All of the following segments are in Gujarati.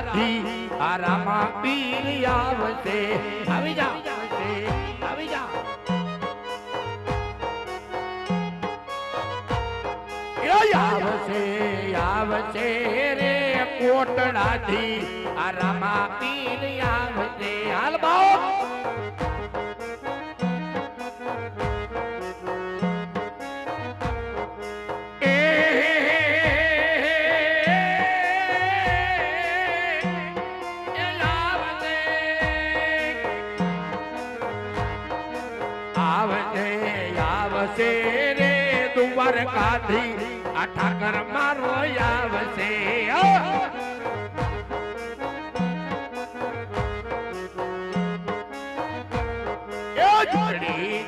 કોટડાથી આ રામા પીર આવશે આવી જા આવી જા આવશે રે કોટડાથી આ રામા પીર આવશે હાલ બાપ આવશે રે દ્વારકાથી આ ઠાકર મારો આવશે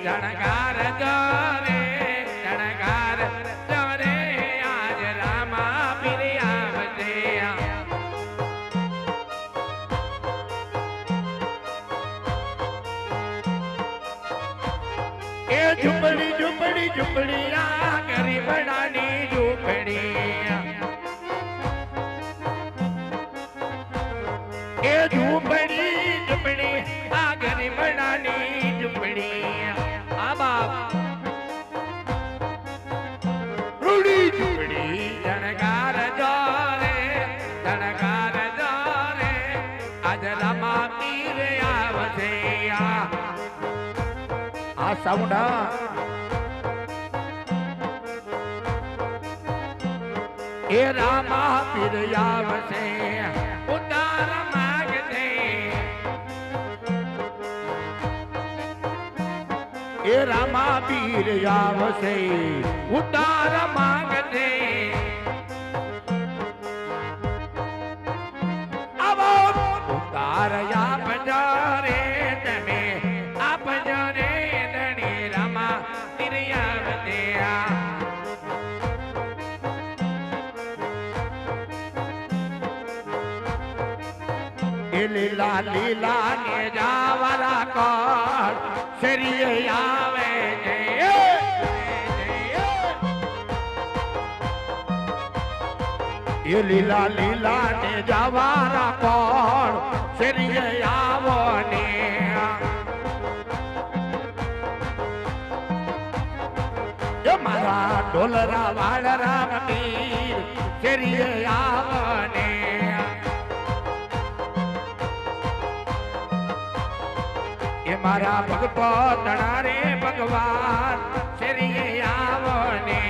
જણગાર જરે જણગાર જરે આજ રામા પીર આવશે એ ઝુંપડી ઝુંપડી ઝુંપડી આ ગરીબડાની ઝુંપડી એ ઝુંપડી ઝુંપડી આ ગરીબડાની ઝુંપડી આ બાપ રૂડી ઝુંપડી જણગાર જોરે જણગાર જોરે આજ રામા પીર આવશે આ સાઉન્ડા એ રામા પીર આવશે ઉતાર માગશે એ રામા પીર આવશે ઉતાર માગશે આવો ઉતાર આપજો રે તમે આપજો રે ધણી રામા પીર આવશે લીલા લીલા ને જાવારા કોણ શરીએ આવે છે એ લીલા લીલા ને જાવારા કોણ શરીએ આવો ને એ મારા ઢોલરા વાળરા પીર શરીએ આવો ને મારા ભગતો તણારે ભગવાન શરીએ આવો ને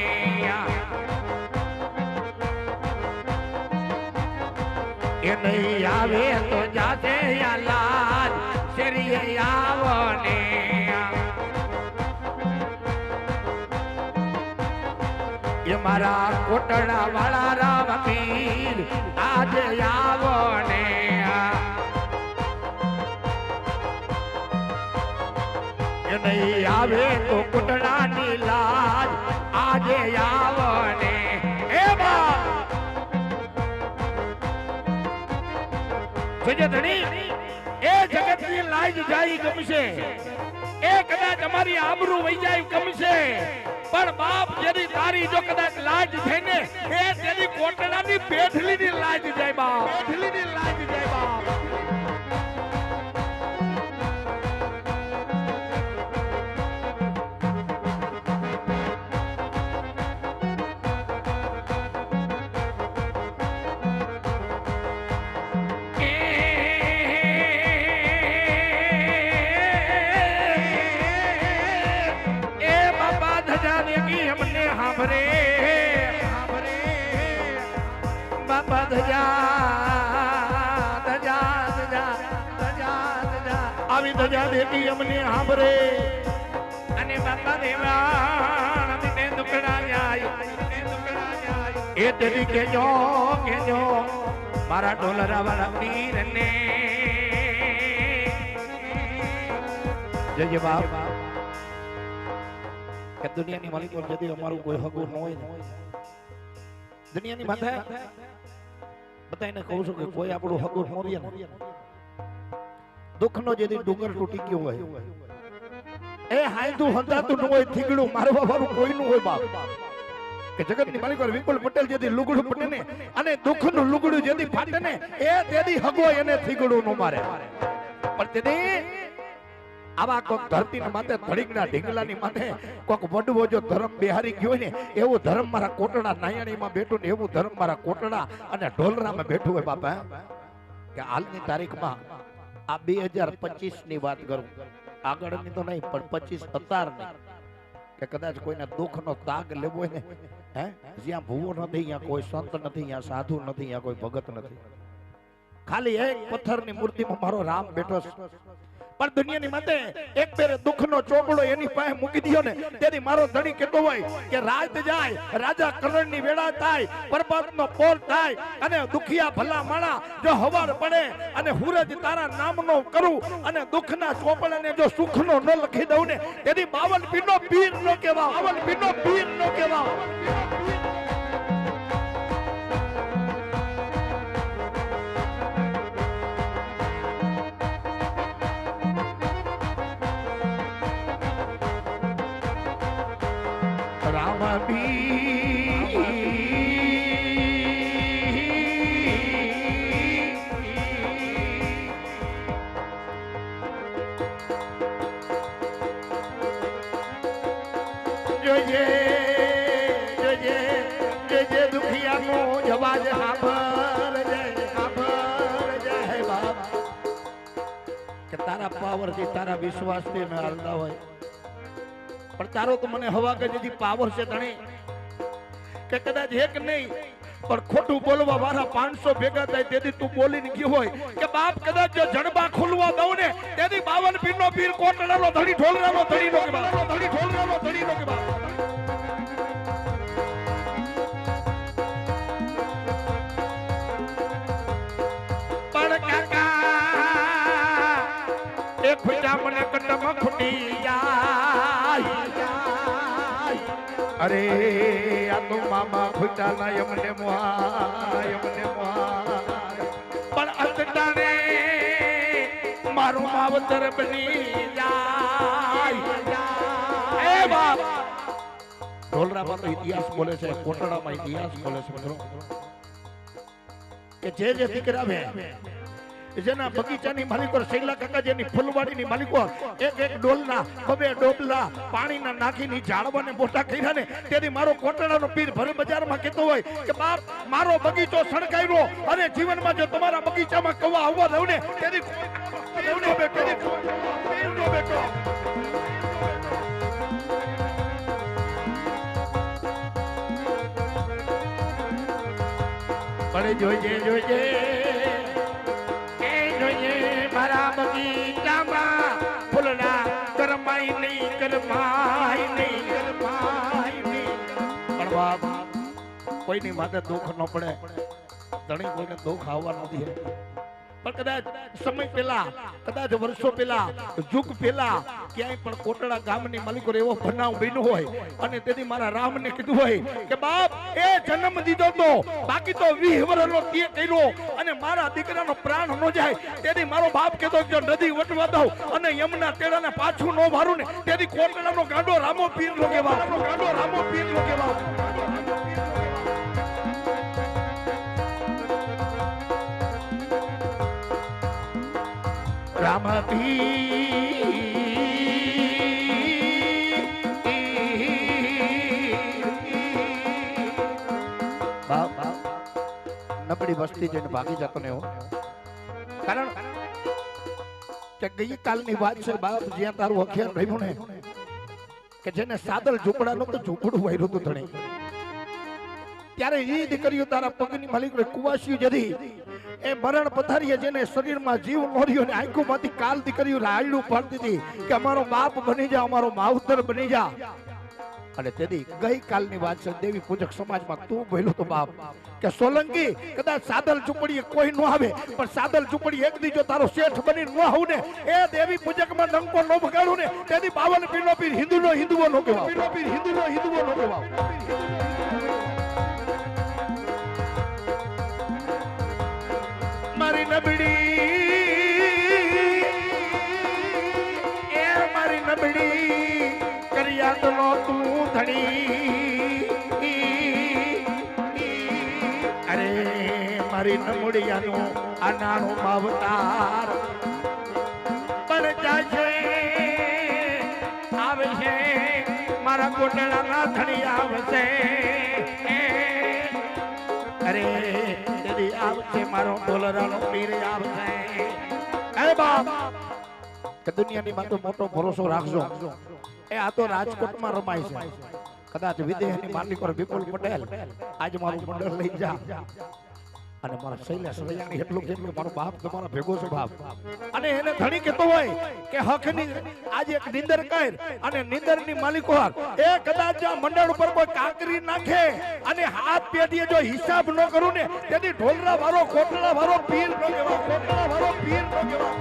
એ નહીં આવે તો જાતે લાજ શરીએ આવો ને એ મારા કોટડા વાળા રામ પીર આજે આવો ને નહીં આવે તો કુટડાની લાજ આજે આવો ને એ બા ધણી એ જગતની લાજ જાય ગમશે એ કદાચ અમારી આબરૂ વહી જાય ગમશે પણ બાપ જેની તારી જો કદાચ લાજ થઈને એ તેની કોટડાની પેઠલીની લાજ જાય બાપ પેઠલીની લાજ જાય બાપ બાપા ધજા ધજા ધજા ધજા ધજા આવી ધજા દેતી અમને સાંભળે અને બાપા દેવા અમને દુખડા જાય એ તેરી કેજો મારા ઢોલરા વાળા પીર ને જય બાપ કે દુનિયાની માલિક પર જદી અમારું કોઈ હગું ન હોય દુનિયાની માથે બધાને કહું છું કે કોઈ આપણું હગું ન રહે ને દુઃખનો જેથી ડુંગર તૂટી ગયો હોય એ હાયતું હંધાતું ન હોય થીગડું મારવા વાળું કોઈનું હોય બાપ કે જગતની માલિક વિપુલ પટેલ જેથી લુગડું પટે ને અને દુઃખનું લુગડું જેથી ફાટે ને એ તેદી હગો એને થીગડું નો મારે પણ તેદી આવા કોક ધરતીના માથે ધડીકના ઢીંગલાની માથે કોક વડવો જો ધર્મ બિહારી ગયો ને એવું ધર્મ મારા કોટડા નાયણીમાં બેઠું ને એવું ધર્મ મારા કોટડા અને ઢોલરામાં બેઠું હોય બાપા કે હાલની તારીખમાં આ 2025 ની વાત કરું આગળની તો નહીં પણ 25 અત્યારની કે કદાચ કોઈને દુઃખનો તાગ લેવો હોય ને હે જ્યાં ભૂવો નથી ત્યાં કોઈ સંત નથી ત્યાં સાધુ નથી ત્યાં કોઈ ભગત નથી ખાલી એક પથ્થરની મૂર્તિમાં મારો રામ બેઠો છે પણ દુનિયાની માથે એક બેરે દુઃખનો ચોપડો એની પાસે મૂકી દીધો ને તેથી મારો ધણી કહેતો હોય કે રાત જાય રાજા કરણની વેળા થાય પરબતનો પોર થાય અને દુખિયા ભલા માણા જો હવાર પડે અને હુરજ તારા નામનો કરું અને દુઃખના ચોપડાને જો સુખનો ન લખી દઉં ને તેથી 52 પીરનો પીર નો કહેવા 52 પીરનો પીર નો કહેવા તારા પાવર થી તારા વિશ્વાસ થી મેં હાલતા હોય પણ તારો તો મને હવા કે જેથી પાવર છે ધણી કે કદાચ એક નહીં પણ ખોટું બોલવા વાળા 500 ભેગા થાય તેથી તું બોલીને ગયો હોય કે બાપ કદાચ જો જડબા ખોલવા દઉં ને તેથી 52 પીરનો પીર કોટડાનો ધણી ઢોલરાનો ધણી નો કે બાપ ધણી ઢોલરાનો ધણી નો કે બાપ પણ કાકા એક ખુજા મને કદમ ખૂટી જાય અરે આ તો મામા ખુટા ના એમને પણ અંતટાણે મારું માવતર બની જાય એ બાપ ઢોલરામાં તો ઇતિહાસ બોલે છે કોટડામાં ઇતિહાસ બોલે છે મિત્રો કે જે દીકરા બે જેના બગીચાની માલિકો શૈલા કાકા જેની ફૂલવાડીની માલિકો એક ડોલના બબે ડોબલા પાણીના નાખીની ઝાડવાને મોટા કર્યા ને તેથી મારો કોટડાનો પીર ભર બજારમાં કહેતો હોય કે બાપ મારો બગીચો સળગાવ્યો અને જીવનમાં જો તમારા બગીચામાં કવા આવવા દઉં ને તેથી પણ જોઈજે મારા બગીચામાં ફૂલડા કરમાઈ નહીં પણ બાપ કોઈની માથે દુઃખ ન પડે ધણી કોઈને દુઃખ આવવા નથી પણ કદાચ સમય પહેલા કદાચ વર્ષો પહેલા યુગ પહેલા ક્યાંય પણ કોટડા ગામની માલિકો એવો બનાવ બન્યો હોય અને તેથી મારા રામને કીધું હોય કે બાપ એ જન્મ દીધો તો બાકી તો 20 વર્ષનો તે કર્યો અને મારા દીકરાનો પ્રાણ ન જાય તેથી મારો બાપ કહેતો જો નદી વટવા દઉં અને યમના તેડાને પાછું ન મારું ને તેથી કોટડાનો ગાંડો રામો પીર નો કહેવા રામ નબળી વસ્તી જોઈને ભાગી જતો ને કારણ કે ગઈ કાલની વાત છે બાપ જ્યાં તારું હખિયાર રહ્યું ને કે જેને સાદલ ઝૂંપડાનું તો ઝૂંપડું વાયરું હતું ધણી ત્યારે એ દીકરીઓ તારા પગની માલિક કુવાસીઓ જતી એ મરણ પથારીએ જેને શરીરમાં જીવ નોર્યો ને આંખોમાંથી કાલ દીકરીઓ રાયડું પાડતી હતી કે અમારો બાપ બની જા અમારો માવતર બની જા અને તેથી ગઈ કાલની વાત છે દેવી પૂજક સમાજમાં તું બોલ્યો તો બાપ કે સોલંકી કદાચ સાદલ ઝૂંપડીએ કોઈ ન આવે પણ સાદલ ઝૂંપડી એક દી જો તારો શેઠ બની ન આવું ને એ દેવી પૂજકમાં ડંકો ન બગાડું ને તેથી 52 પીરનો પીર હિન્દુઓ નો કહેવાય હિન્દુઓ નો કહેવાય મારી નબળી કર્યા તો તું ધણી ધરીને મૂળિયાનું આ નાનું માવતાર પણ જાય આવશે મારા કોટડાના ધણી આવશે અરે તેદી આવશે મારો ડોલરાનો પીર આવશે અરે બાપ કે દુનિયાની માં તો મોટો ભરોસો રાખજો એ આ તો રાજકોટમાં રમાય છે કદાચ વિદેશની માલિકો વિપુલ પટેલ આજ મારું મંડળ લઈ જા અને મારા શૈલેષ રૈયાણી એટલું કેટલું મારો બાપ તમારા ભેગો છે બાપ અને એને ધણી કહેતો હોય કે હકની આજે એક નિંદર કર અને નિંદરની માલિકો એ કદાચ આ મંડળ ઉપર કોઈ કાંકરી નાખે અને હાથ પેઢીએ જો હિસાબ ન કરું ને તેથી ઢોલરા વાળો કોટડા વાળો પીર નો કહેવા કોટડા વાળો પીર નો કહેવા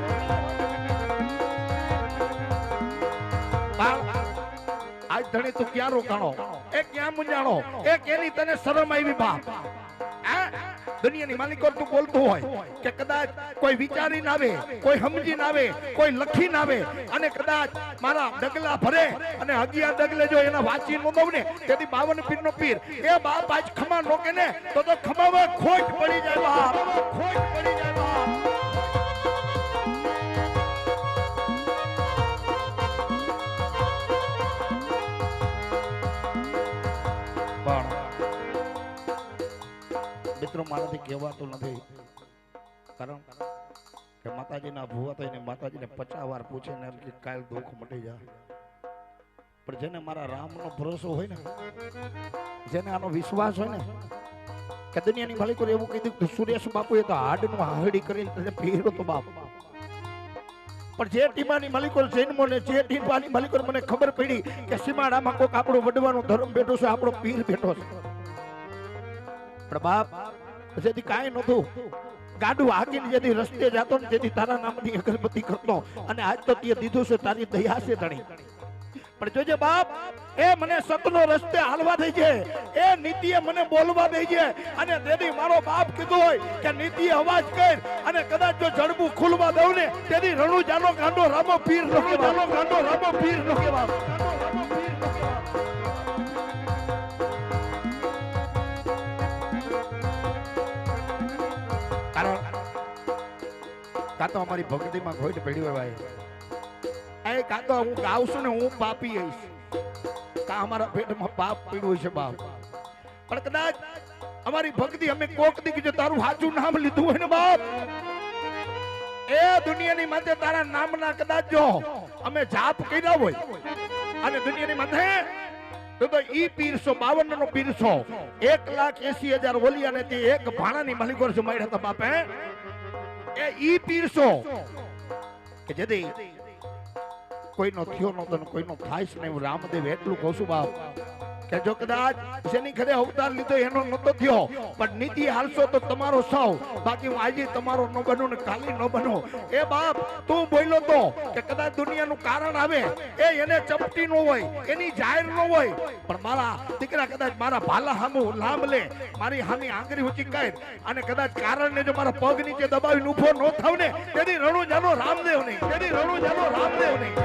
આજ ધણી તું ક્યાં રોકાણો એ ક્યાં મુંજાણો એ કેની તને શરમ આવી બાપ દુનિયાની માલિકો તું બોલતું હોય કે કદાચ કોઈ વિચારી ના આવે કોઈ સમજી ના આવે કોઈ લખી ના આવે અને કદાચ મારા ડગલા ભરે અને 11 ડગલે જો એના વાંચી નો દઉં ને તેથી 52 પીર નો પીર એ બાપ આજ ખમા નોકે ને તો ખમાવા ખોટ પડી જાય બાપ ખોટ પડી જાય બાપ મિત્રો મારાથી કહેવાતું નથી કારણ કે માતાજીના ભુવા થઈને માતાજીને 50 વાર પૂછે ને કે કાલ દુઃખ મટી જાય પણ જેને મારા રામનો ભરોસો હોય ને જેને આનો વિશ્વાસ હોય ને કે દુનિયાની માલિકો એવું કીધું કે સુરેશ બાપુએ તો હાડનું હાડી કરીને તને પીરો તો બાપ પણ જે ટીમાની માલિકો જન્મો ને જે ટીમાની માલિકો મને ખબર પડી કે સીમાડામાં કોક આપણો વડવાનો ધર્મ બેઠો છે આપણો પીર બેઠો છે પણ બાપ જેથી કાંઈ નહોતું ગાડું હાકીને જેથી રસ્તે જતો ને તેથી તારા નામની અગરબત્તી કરતો અને આજ તો તે દીધું છે તારી દયા છે ધણી પણ જોજે બાપ એ મને સતનો રસ્તે હાલવા દે છે એ નીતિએ મને બોલવા દે છે અને તેથી મારો બાપ કીધું હોય કે નીતિએ અવાજ કર અને કદાચ જો જડબું ખુલવા દઉં ને તેથી રણુ જાનો ગાંડો રામો પીર નો જાનો ગાંડો રામો પીર નો કેવા કાતો અમારી ભક્તિમાં ખોટ પડી હોય ભાઈ એ કાતો હું ગાવશું ને હું પાપી હઈશ કા અમારા પેટમાં પાપ પડ્યું છે બાપ પણ કદાચ અમારી ભક્તિ અમે કોક દી જો તારું સાચું નામ લીધું હોય ને બાપ એ દુનિયાની માથે તારા નામના કદાચ જો અમે જાપ કર્યા હોય અને દુનિયાની માથે તો ઈ પીરસો 52 નો પીરસો 1,80,000 ઓલિયાને તે એક ભાણાની માલિકો છે મળ્યા હતા બાપે એ ઈ પીરસો કે જેથી કોઈનો થયો નતો ને કોઈનો થાય જ નહીં રામદેવ એટલું કહું છું બાપ કે જો કદાચ જેની ખરે અવતાર લીધો એનો નતો થયો પણ નીતિ હાલશો તો તમારો સૌ બાકી હું આજે તમારો ન બનું ને કાલી ન બનો એ બાપ તું બોલ્યો તો કે કદાચ દુનિયાનું કારણ આવે એ એને ચપટી ન હોય એની જાહેર ન હોય પણ મારા દીકરા કદાચ મારા ભાલા હામું લાંબ લે મારી હામી આંગળી ઊંચી કાઢ અને કદાચ કારણને જો મારા પગ નીચે દબાવીને ઊભો ન થાવ ને તેથી રણુ જાનો રામદેવ નહીં તેથી રણુ જાનો રામદેવ નહીં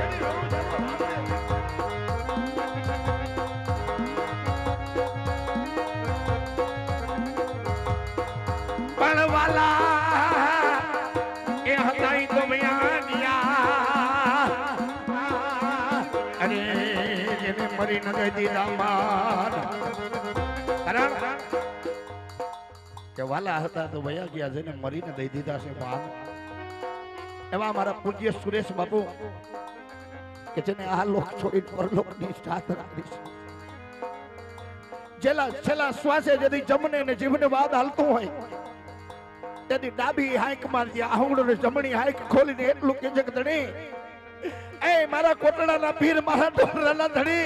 એ હતા તો અરે જેને મરી ન ગઈ રામાન કારણ કે વાલા હતા તો વયા ગયા જેને મરીને દઈ દીધા છે બાપ એવા મારા પૂજ્ય સુરેશ બાપુ કે જેને આ લોક છોડી પરલોકની સાથ રાખી છે છેલ્લા શ્વાસે જેથી જમને ને જીવને વાદ હાલતું હોય તેથી ડાબી હાઈક મારતી આહુડો ને જમણી હાઈક ખોલીને એટલું કે જગ ધણી એ મારા કોટડાના પીર મારા ડોલરાના ધણી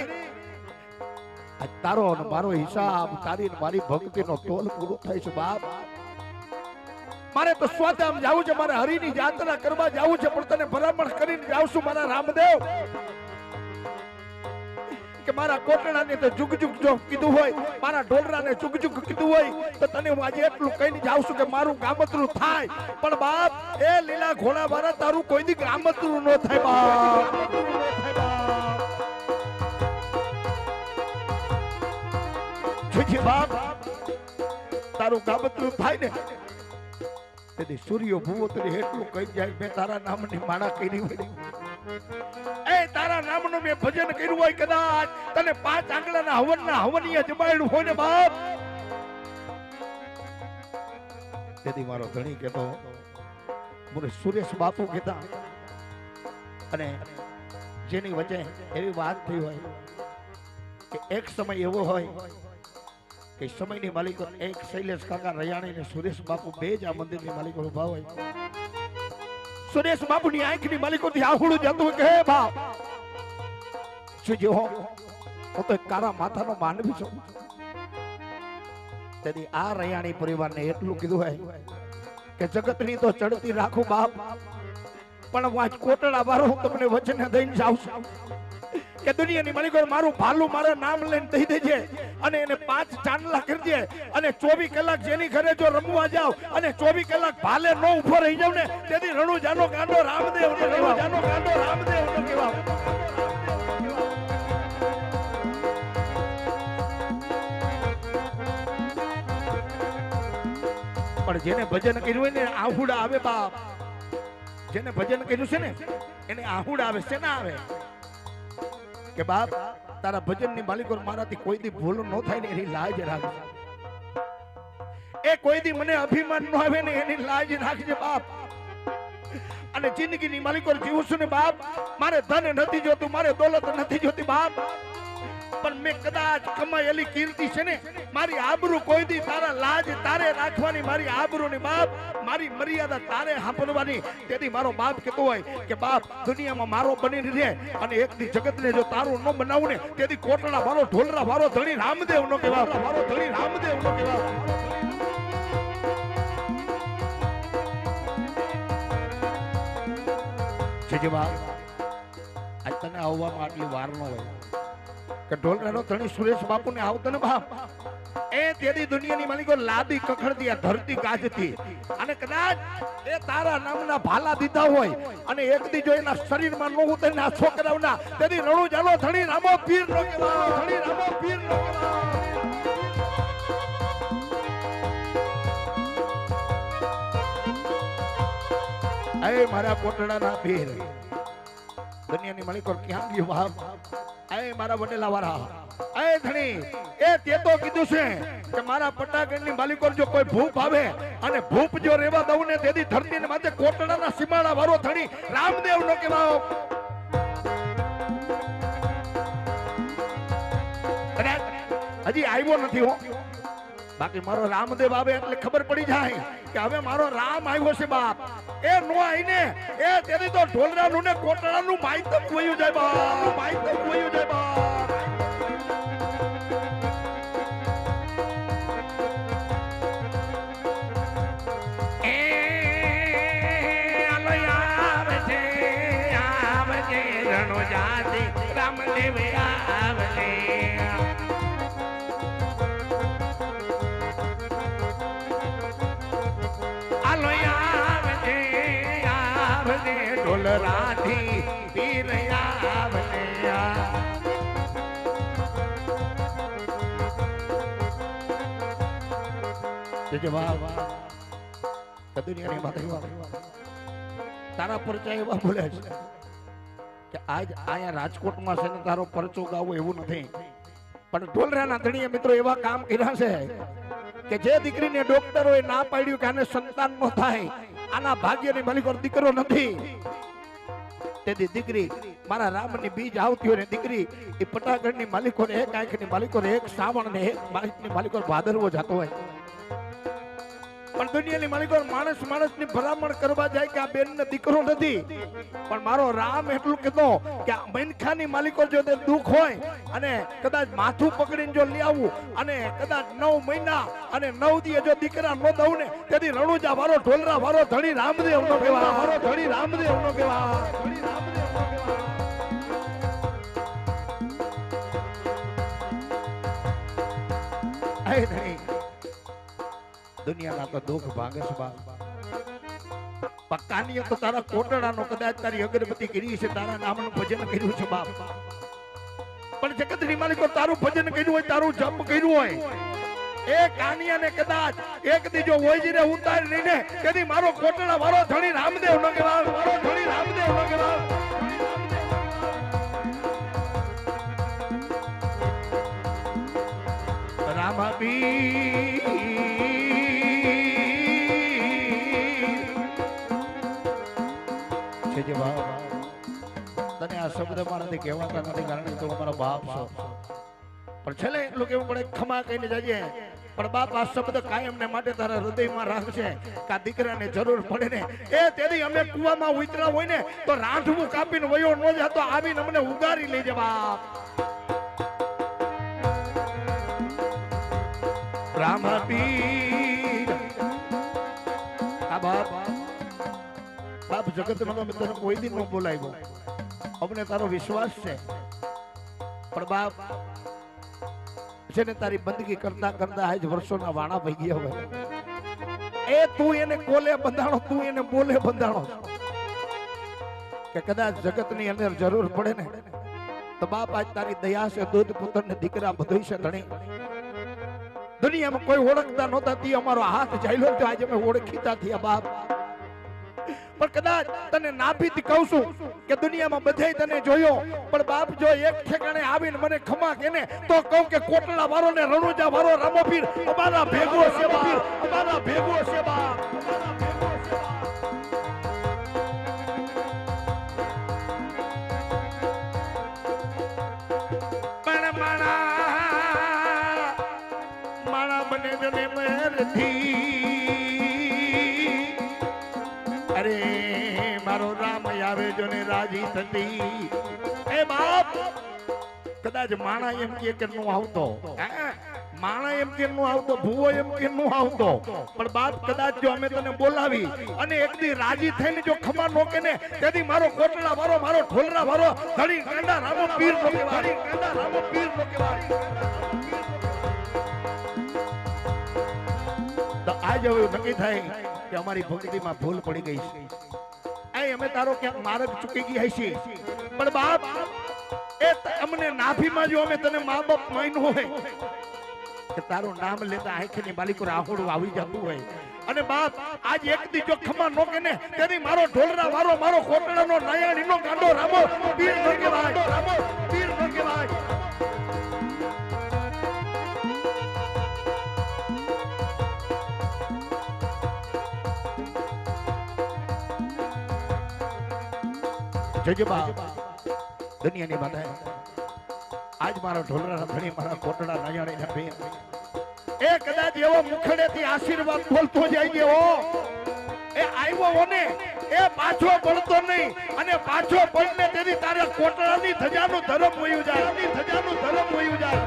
આ તારો અને મારો હિસાબ તારી મારી ભક્તિનો તોલ પૂરો થાય છે બાપ મારે તો સ્વાધામ જાવું છે મારે હરિની યાત્રા કરવા જાવું છે પણ તને ભલામણ કરીને જાઉં છું મારા રામદેવ કે મારા કોટડાને તો જુગ જુગ જો કીધું હોય મારા ઢોલરાને જુગ જુગ કીધું હોય તો તને હું આજે એટલું કહીને જાઉં છું કે મારું ગામતરું થાય પણ બાપ એ લીલા ઘોડા વાળા તારું કોઈ દી ગામતરું ન થાય બાપ જોજી બાપ તારું ગામતરું થાય ને તેથી સૂર્ય ભૂવોતરી એટલું કહી જાય મેં તારા નામની માળા કરી હોય એ તારા નામનું મેં ભજન કર્યું હોય કદાચ તને 5 આંગળાના હવનના હવનીય જમાડ્યું હોય ને બાપ તેથી મારો ધણી કહેતો મને સુરેશ બાપુ કહેતા અને જેની વચ્ચે એવી વાત થઈ હોય કે એક સમય એવો હોય કે સમયની માલિકો એક શૈલેષ કાકા રયાણી ને સુરેશ બાપુ બે જ આ મંદિરની માલિકો ઉભા હોય સુરેશ બાપુની આંખની માલિકોથી આહુડું જતું કે હે બાપ સુજો હું તો કારા માથાનો માનવી છું તેથી આ રયાણી પરિવારને એટલું કીધું હોય કે જગતની તો ચડતી રાખું બાપ પણ વાંચ કોટડા વાળો હું તમને વચન દઈને જાઉં છું કે દુનિયાની માલિકો મારું ભાલું મારા નામ લઈને દઈ દેજે અને એને 5 ચાંદલા કરી દે અને 24 કલાક જેની ઘરે જો રમવા જાવ અને 24 કલાક ભાલે નો ઉભો રહી જાવ ને તેથી રણુજાનો ગાંડો રામદેવ ને રણુજાનો ગાંડો રામદેવ નો કહેવાય પણ જેને ભજન કર્યું હોય ને આહુડા આવે બાપ જેને ભજન કર્યું છે ને એને આહુડા આવે છે ના આવે કે બાપ તારા ભજનની માલિકો મારાથી કોઈ દી ભૂલ ન થાય ને એની લાજ રાખજે એ કોઈ દી મને અભિમાન ન આવે ને એની લાજ રાખજે બાપ અને જિંદગીની માલિકો જીવું છું ને બાપ મારે ધન નથી જોતું મારે દોલત નથી જોતી બાપ પણ મેં કદાચ કમાયેલી કીર્તિ છે ને મારી આબરૂ કોઈ દી તારા લાજ તારે રાખવાની મારી આબરૂની બાપ મારી મર્યાદા તારે સાંભળવાની તેથી મારો બાપ કહેતો હોય કે બાપ દુનિયામાં મારો બની રહે અને એક દી જગતને જો તારું ન બનાવું ને તેથી કોટડા મારો ઢોલરા મારો ધણી રામદેવ નો કહેવાય મારો ધણી રામદેવ નો કહેવાય જે બાપ આજ તને આવવામાં આટલી વાર ન હોય કે ઢોલરાનો ધણી સુરેશ બાપુ ને આવતો ને બાપ એ તેદી દુનિયાની માલિકો લાદી કખડતી આ ધરતી ગાજતી અને કદાચ એ તારા નામના ભાલા દીધા હોય અને એક દી જો એના શરીરમાં ન ઉતરે ના છોકરાઓના તેદી રણુજાનો ધણી રામો પીર નો કહેવાય ધણી રામો પીર નો કહેવાય એ મારા કોટડાના પીર દુનિયાની માલિકો ક્યાં ગયો બાપ એ મારા વડેલા વાળા એ ધણી એ તે તો કીધું છે કે મારા પટાગણની માલિકો જો કોઈ ભૂપ આવે અને ભૂપ જો રેવા દઉં ને તેથી ધરતીને માથે કોટડાના સીમાડા વાળો ધણી રામદેવ નો કહેવાય હજી આવ્યો નથી હો બાકી મારો રામદેવ આવે એટલે ખબર પડી જાય કે હવે મારો રામ આવ્યો છે બાપ એ નો આઈને એ તેની તો ઢોલરાનું ને કોટડાનું માયતમ વયું જાય બાપ માયતમ વયું જાય બાપ એ આલો આવજે રણુજાથી રામદેવ આવજે ઢોલરાથી પીર આવને જે વાહ દુનિયાની વાત તારા પરચા એવા બોલે છે કે આજ આયા રાજકોટમાં છે ને તારો પરચો ગાવો એવું નથી પણ ઢોલરાના ધણીએ મિત્રો એવા કામ કર્યા છે કે જે દીકરીને ડોક્ટરોએ ના પાડ્યું કે આને સંતાન ન થાય આના ભાગ્યની માલિકો દીકરો નથી તેથી દીકરી મારા રામની બીજ આવતી હોય ને દીકરી એ પટાગઢની માલિકો ને એક આંખની માલિકો ને એક શ્રાવણ ને એક માલિકની માલિકો ભાદરવો જતો હોય પણ દુનિયાની માલિકો માણસ માણસની ભલામણ કરવા જાય કે આ બેન ને દીકરો નથી પણ મારો રામ એટલું કહેતો કે આ મનખાની માલિકો જો તે દુઃખ હોય અને કદાચ માથું પકડીને જો લઈ આવું અને કદાચ 9 મહિના અને 9 દી જો દીકરા ન દઉં ને તેથી રણુજા વાળો ઢોલરા વાળો ધણી રામદેવ નો કહેવાય વાળો ધણી રામદેવ નો કહેવાય ધણી રામદેવ નો કહેવાય ધણી દુનિયાના તો દુઃખ ભાંગે છે બા પક્કાની તો તારા કોટડાનો કદાચ તારી અગરબત્તી કરી છે તારા નામનું ભજન કર્યું છે બાપ પણ જગતની માલિકો તારું ભજન કર્યું હોય તારું જપ કર્યું હોય એ કાનિયાને કદાચ એક દી જો ઓઈજીને ઉતારી લઈને કદી મારો કોટડા વાળો ધણી રામદેવ ન કહેવાય, મારો ધણી રામદેવ ન કહેવાય. રામાપી છે જે બાપ તને આ શબ્દ મારાથી કહેવાતા નથી કારણ કે તું અમારો બાપ છો, પણ છેલ્લે એટલું કેવું પડે ખમા કહીને જજે. પણ બાપ આ શબ્દ કાયમ ને માટે તારા હૃદયમાં રાખશે કે આ દીકરાને જરૂર પડે ને એ તેથી અમે કુવામાં ઉતરા હોય ને તો રાંધવું કાપીને વયો ન જાતો આવીને અમને ઉગારી લઈ જ બાપ. રામાપીર આ બાપ બાપ જગત નો તને કોઈ દિન ન બોલાવ્યો, અમને તારો વિશ્વાસ છે, પણ બાપ છે ને તારી બંદગી કરતા કરતા આજ વર્ષોના વાણા થઈ ગયા હોય. એ તું એને કોલે બંધાણો, તું એને બોલે બંધાણો કે કદાચ જગતની અંદર જરૂર પડે ને તો બાપ આજ તારી દયા છે, દૂધ પુત્ર ને દીકરા બધું છે ધણી. દુનિયામાં કોઈ ઓળખતા નહોતા તે અમારો હાથ ચાલ્યો તો આજે અમે ઓળખીતા થયા બાપ. પણ કદાચ તને નાભીથી કહું છું કે દુનિયામાં બધાય તને જોયો, પણ બાપ જો એક ઠેકાણે આવીને મને ખમા કે ને તો કહું કે કોટડા વાળો ને રણુજા વાળો રામોપીર અમારા ભેગો છે બાપ, અમારા ભેગો છે બાપ. પણ માણા બને જને મહેરથી અરે મારો રામ આવે જો ને રાજી થતી. એ બાપ કદાચ માણા એમ કે નું આવતો, માણા એમ કે નું આવતો, ભૂવો એમ કે નું આવતો, પણ બાપ કદાચ જો અમે તને બોલાવી અને એક દી રાજી થઈને જો ખમા નો કે ને તેથી મારો કોટડા વાળો મારો ઢોલરા વાળો ધણી કાંડા રામો પીર નો કહેવાય, કાંડા રામો પીર નો કહેવાય. તો આજ હવે નક્કી થાય કે અમારી ભક્તિમાં ભૂલ પડી ગઈ છે, અમે તારો ક્યાંક માર્ગ ચૂકી ગયા છીએ, પણ બાપ એ અમને નાભીમાં જો અમે તને મા બાપ માન્યું હોય કે તારું નામ લેતા આંખની બાલિકો આહોડું આવી જતું હોય અને બાપ આજ એક દી જો ખમા નો કે ને તેથી મારો ઢોલરા વાળો મારો કોટડાનો નાયાણીનો ગાંડો રામો પીર નો કહેવાય, રામો પીર નો કહેવાય. જય બાપ દુનિયાની બધાય આજ મારો ઢોલરા ધણી મારા કોટડા નાયાણીના બેન એ કદાચ એવો મુખડેથી આશીર્વાદ બોલતો જાય ગયો એ આવ્યો હોને એ પાછો પડતો નહીં અને પાછો પડને તેથી તારે કોટડાની ધજાનું ધર્મ વયું જાય, ધજાનું ધર્મ વયું જાય.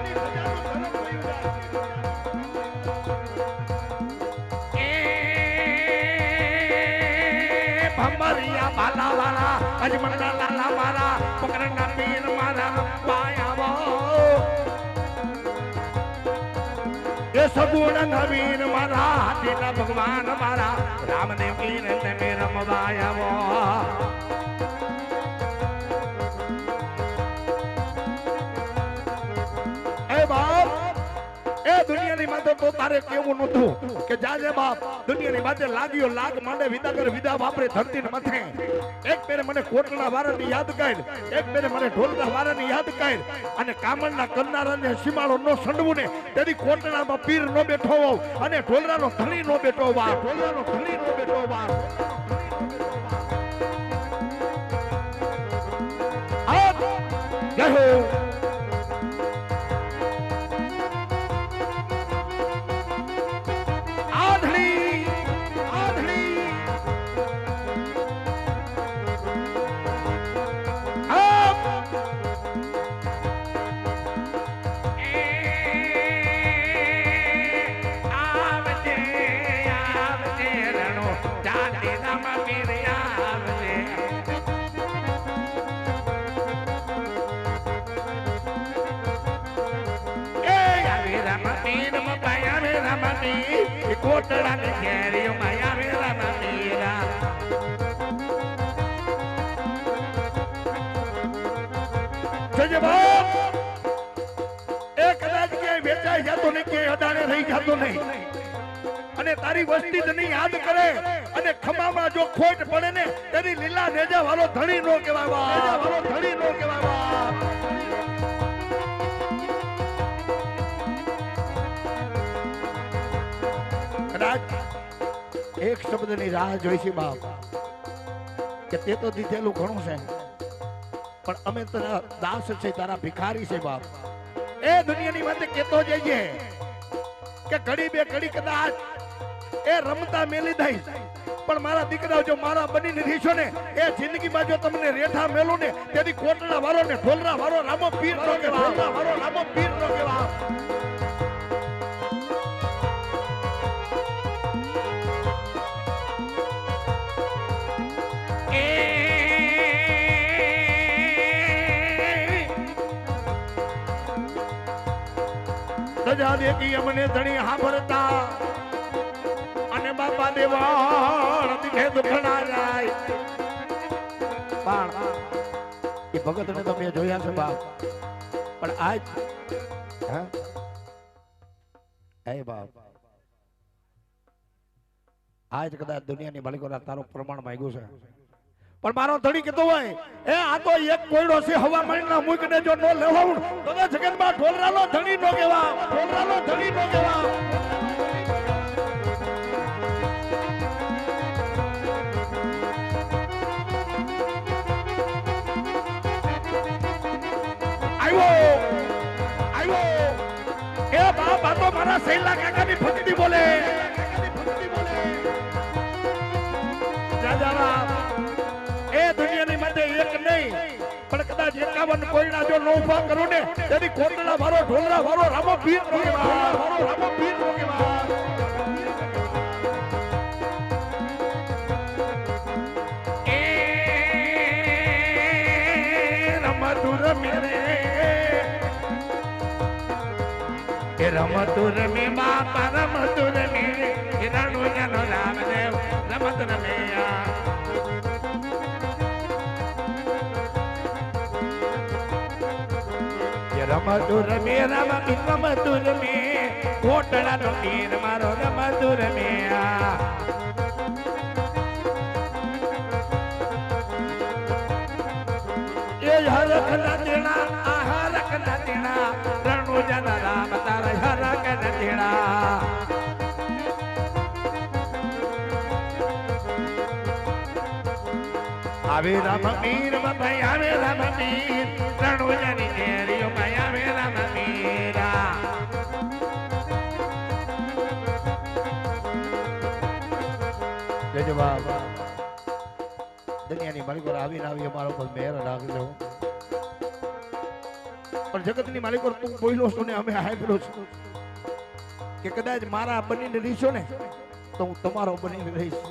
ભમરિયા બાલા વાળા અજમણા લાલા મારા પકડના પીર મારા પાયાવો એ સગુણ નવીન મારા હાથીના ભગવાન મારા રામદેવ પીર તમે રમવાયાવો. એ બાપ એ દુનિયાની માથે તો તારે કેવું નતું કે જાજે બાપ દુનિયાની માથે લાગ્યો લાગ માંડે વિદાગર વિદા વાપરે ધરતી માથે. એક પેરે મને કોટડા વાળાની યાદ કર, એક પેરે મને ઢોલકા વાળાની યાદ કર અને કામણના કરનારાને સીમાળો નો સંડવું ને તેની કોટડામાં પીર નો બેઠો હોવ અને ઢોલરાનો ધણી નો બેઠો હોવ, ઢોલરાનો ધણી નો બેઠો હોવ. જય હો કોટડા ને ઘેરિયો માયા મેરા મામીરા જય બાપ એ કદાચ કે વેચાઈ જતો ને કે અડાણે ટાણે રહી જતો નહીં અને તારી વસ્તી તને યાદ કરે અને ખમામાં જો ખોટ પડે ને તેની લીલા નેજા વાળો ધણી નો કહેવાય નેજા વાળો ધણી નો કહેવાય કદાચ એક શબ્દની રાહ જોઈ છે બાપ કે તે તો દીધેલું ઘણું છે પણ અમે તારા દાસ છે તારા ભિખારી છે બાપ એ દુનિયાની વાતે કેતો જઈએ કે ઘડી બે ઘડી કદાચ એ રમતા મેલી દઈશ પણ મારા દીકરાઓ જો મારા બનીને રીશો ને એ જિંદગીમાં જો તમને રેઠા મેલું ને તેથી કોટડા વાળો ને ઢોલરા વાળો રામો પીર નો કહેવા વાળો રામો પીર નો કહેવા સજા દેતી અમને ધણી હાંભળતા અને બાપા દેવાળ દીધે દુખણા જાય પણ એ ભગત ને તમે જોયા છે બાપ પણ આજ હા એ બાપ આજ કદાચ દુનિયાની માલિકોના તારું પ્રમાણ માંગ્યું છે પણ મારો ધણી કીધું હોય એ આ તો એક કોયડો છે હવા મહિના મૂકને જો નો લેવાઉં તો જગતમાં ઢોલરાનો ધણી નો કહેવા ઢોલરાનો ધણી નો કહેવા આવ્યો એ બાપ આ તો મારા સૈલા કાકાની ભક્તિ બોલે રાજા એ દુનિયાની માટે એક નહીં પણ કદાચ 51 કોઈના જો નો ઉભા કરું ને તેથી કોટડા વાળો ઢોલરા વાળો રામો પીર નો કહેવા રામો પીર નો કહેવા એ રમતુર મેરે એ રમતુર મે બાપા રમતુર મે રાણો જાનો રામદેવ રમતુર મે રમતુર મે રમતુર મે કોટડા નો પીર મારો રમતુર મે એ હરખ ના દેણા આ હરખ ના દેણા રણુ જન રામ તારા હરખ ના દેણા આવે રામ પીર ભાઈ આવે રામ પીર રણુ જની દેરીઓ ભાઈ આવે રામ પીરા જય બાબા દુનિયાની માલિકો આવીને આવી અમારા ઉપર મેર રાખજો પણ જગતની માલિકો તું બોલ્યો છો ને અમે હાંભળ્યો છું કે કદાચ મારા બનીને રહીશો ને તો હું તમારો બનીને રહીશ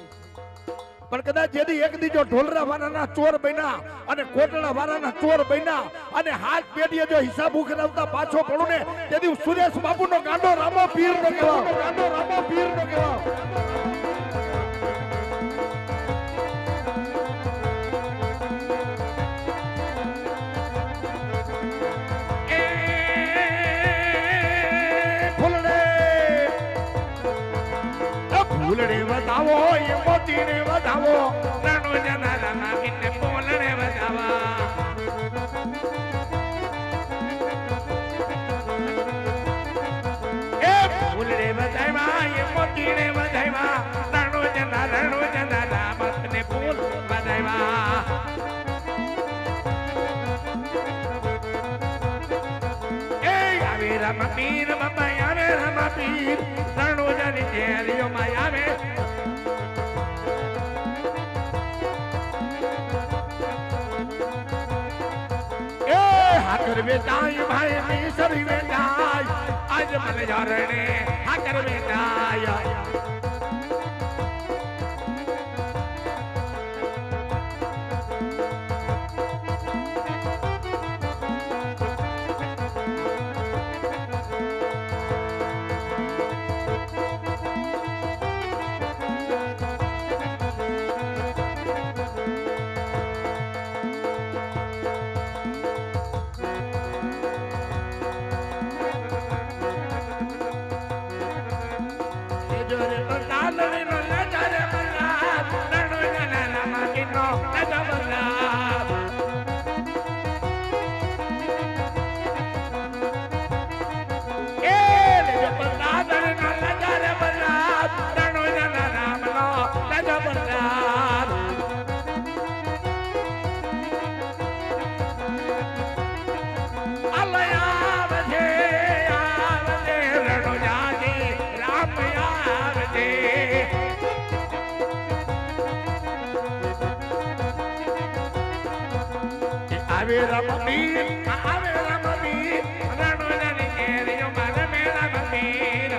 પણ કદાચ જેથી એક દીજો ઢોલરા વાળાના ચોર બન્યા અને કોટડા વાળાના ચોર બન્યા અને હાથ પેઢીએ જો હિસાબ ઉઘરાવતા પાછો પડું ને તેથી સુરેશ બાપુનો ગાંડો રામો પીર નો કહેવા ગાંડો રામો પીર નો કહેવા ફૂલડે વધાવો એ મોતીને વધાવો નાનો જનારા નામીને ફૂલડે વધાવા એ ફૂલડે વધાવા એ મોતીને વધાવા નાનો જનારા મતને ફૂલ વધાવા એ આવે રામ પીર બાબા આવે રામ પીર નાનો જની દેરીઓ માં આવે હાકર બેટાય ભાઈ મીસરી બેટાય આજ મને જારણે હાકર બેટાય આવે રામવીર આવે રામવીર રણોજાની કેરીઓમાં રમે રામવીર.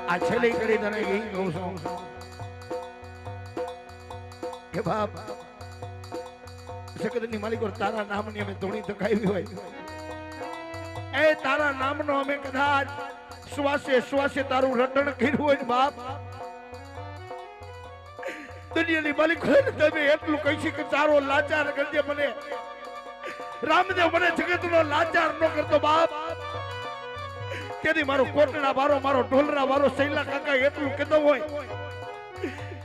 આ છેલ્લી કડી તને એ કહું છું કે બાપ જગતની માલિકો તારા નામની અમે ધૂણી ધકાવી હોય એ તારા નામનો અમે કદાચ શ્વાસે શ્વાસે તારું રટણ કર્યું હોય ને બાપ દુનિયાની માલિકો તમે એટલું કહી કે તારો લાચાર કરજે મને રામદેવ મને જગતનો લાચાર ન કરતો બાપ. તેથી મારો કોટડા વારો મારો ઢોલરા વારો સૈલા કાકા એટલું કીધું હોય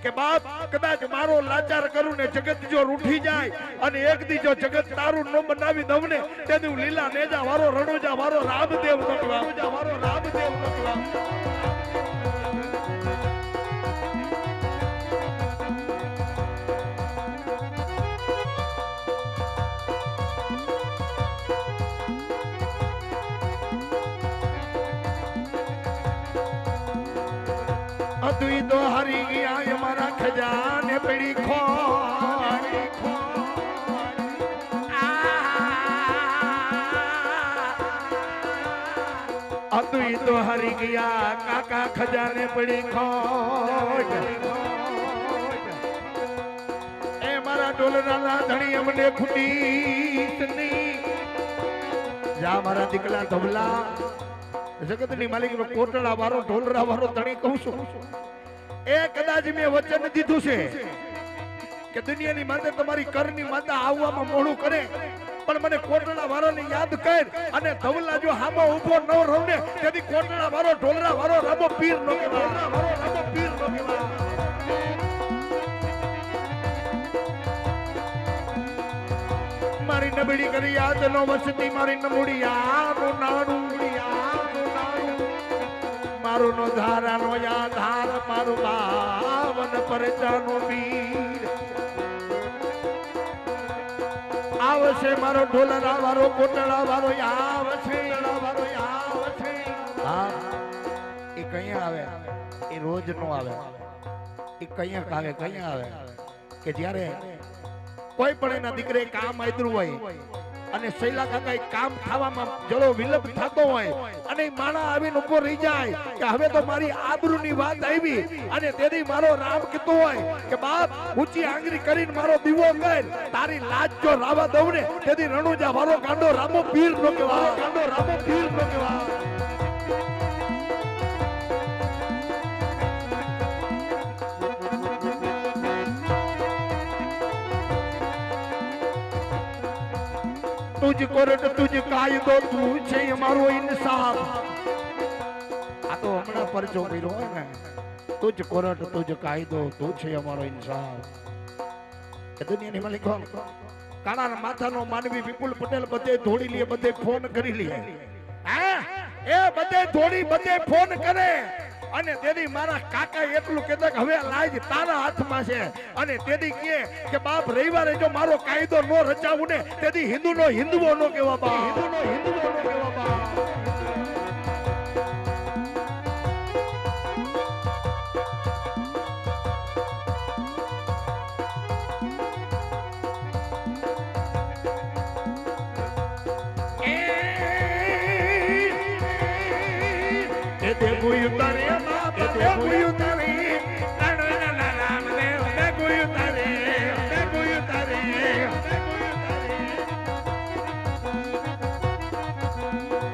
કે બાપ કદાચ મારો લાચાર કરું ને જગત જો રૂઠી જાય અને એક દી જો જગત તારું ન બનાવી દઉં ને તેથી હું લીલા નેજા વારો રણોજા વારો રામદેવ મોકલા વારો રામદેવ મોકલા. અતુઈ તો હરી ગયા અમારા ખજાને પડી ખોટ અતુઈ તો હરી ગયા કાકા ખજાને પડી ખોટ એ મારા ડોલના ધણી અમને ખૂટી નહીં જા મારા દીકલા ધવલા જગતની માલિક નો કોટડા વાળો ઢોલરા વાળો ધણી કહું છું એ કદાચ મેં વચન દીધું છે કે દુનિયાની માતા તમારી કરની માતા આવવામાં મોડું કરે પણ મને કોટડા વાળો ને યાદ કર અને ધવલા જો હામો ઉભો ન રહું ને તેથી કોટડા વાળો ઢોલરા વાળો રામો પીર નો કહેવાય રામો પીર નો કહેવાય. મારી નબળી કરી યાદ નો વસતી મારી નમુડી યાદ નાડું મારું નો ધારાનો યાધાર મારું બાવન પરચાનો વીર આવશે મારો ઢોલરા વાળો કોટડા વાળો આવશે હા એ કઅહીંયા આવે એ રોજ નો આવે એ કયા આવે કે જ્યારે કોઈ પણ એના દીકરે કામ આદરું હોય અને શૈલા કાકા કામ થવામાં જળો વિલંબ થતો હોય અને માણા આવીને ઉભો રહી જાય કે હવે તો મારી આબરૂની વાત આવી અને તેથી મારો રામ કીધું હોય કે બાપ ઊંચી આંગળી કરીને મારો દીવો કર તારી લાજ જો રાવા દઉં ને તેથી રણુજા મારો ગાંડો રામો પીર નો કહેવાય ગાંડો રામો પીર નો કહેવાય. तुझ कोरट तुझ कायदो તું છે અમારો ઇન્સાફ આ તો હમણાં પરચો કર્યો હોય ને તુજ કોરટ તુજ કાયદો તું છે અમારો ઇન્સાફ એ દુનિયાની માલિક કાળાના માથાનો માનવી વિપુલ પટેલ બધે ધોડી લે બધે ફોન કરી લે હા એ બધે ધોડી બધે ફોન કરે અને તેથી મારા કાકા એટલું કહેતા કે હવે લાજ તારા હાથમાં છે અને તેથી કહે કે બાપ રવિવારે જો મારો કાયદો નો રચાવું ને તેથી હિન્દુનો હિન્દુઓ નો કહેવા બા હિન્દુનો હિન્દુઓ નો કહેવા બા. દેગુયું તારે બાપ દેગુયું તારે રણોજા રામદેવ દેગુયું તારે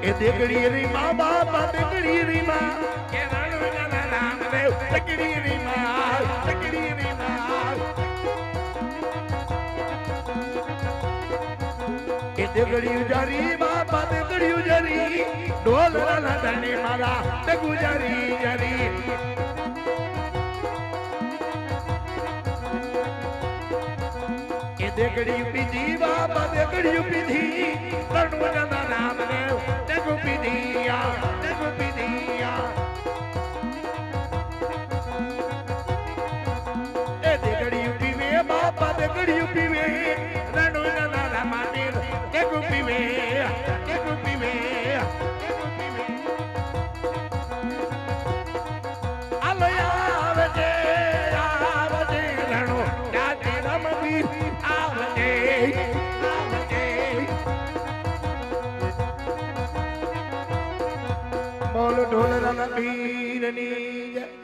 એ દેગડી રી મા બાપા દેગડી રી મા કે રણોજા રામદેવ દેગડી રી મા એ દેગડી જારી બાપા દેગડી જારી ઢોલરા ધણી મારા તે ગુજારી જરી એ દેગડી પીધી બાપા દેગડી પીધી રણોજા રામદેવ તે પીધીયા એ દેગડી પીવે બાપા દેગડી પીવે રણોજા રામદેવ તે પીવે ધોળેરાના પીરની જય.